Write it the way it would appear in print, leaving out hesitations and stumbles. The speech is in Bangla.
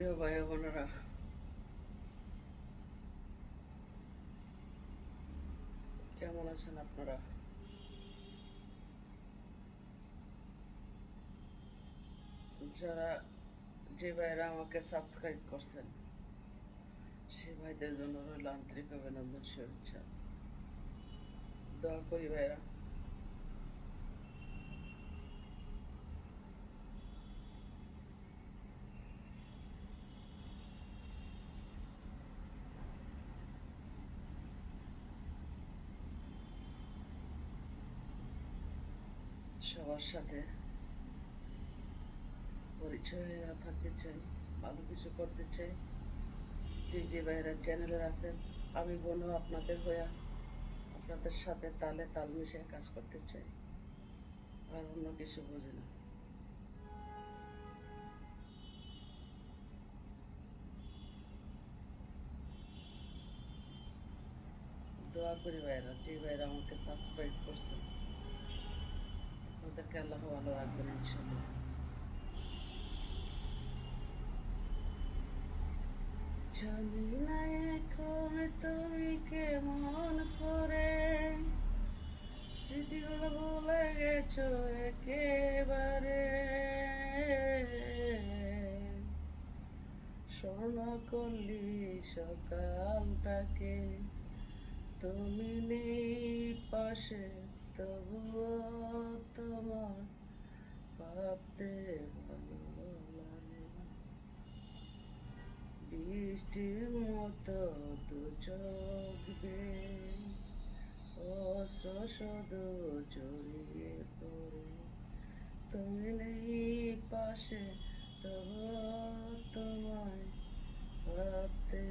প্রিয় ভাই বোনেরা, কেমন আছেন আপনারা? যারা যে ভাইরা আমাকে সাবস্ক্রাইব করছেন সে ভাইদের জন্য রইল আন্তরিক অভিনন্দন, শুভেচ্ছা। দোয়া করি ভাইরা সবার সাথে পরিচয় হয়ে থাকতে চাই, ভালো কিছু করতে চাই। যে যে ভাইরা চ্যানেলের আছেন, আমি বোনও আপনাদের হয়ে আপনাদের সাথে তালে তাল মিশিয়ে কাজ করতে চাই, আর অন্য কিছু বুঝি না। দোয়া করি ভাইরা, যে ভাইরা আমাকে সাবস্ক্রাইব করছেন আপনাদেরকে আল্লাহ ভালো রাখবেন ইনশাল্লাহ। জানি না এখন তুমি কেমন করে স্মৃতিগুলো ভুলে গেছো একেবারে। স্বর্ণ করলি সকালটাকে, তুমি নেই পাশে, তবুও তোমার ভাবতে ভালো লাগে। বৃষ্টির মতো দু চোখ বেয়ে অস্ত্র শুধু জড়িয়ে পড়ে, তুমি নেই পাশে, তবুও তোমায় ভাবতে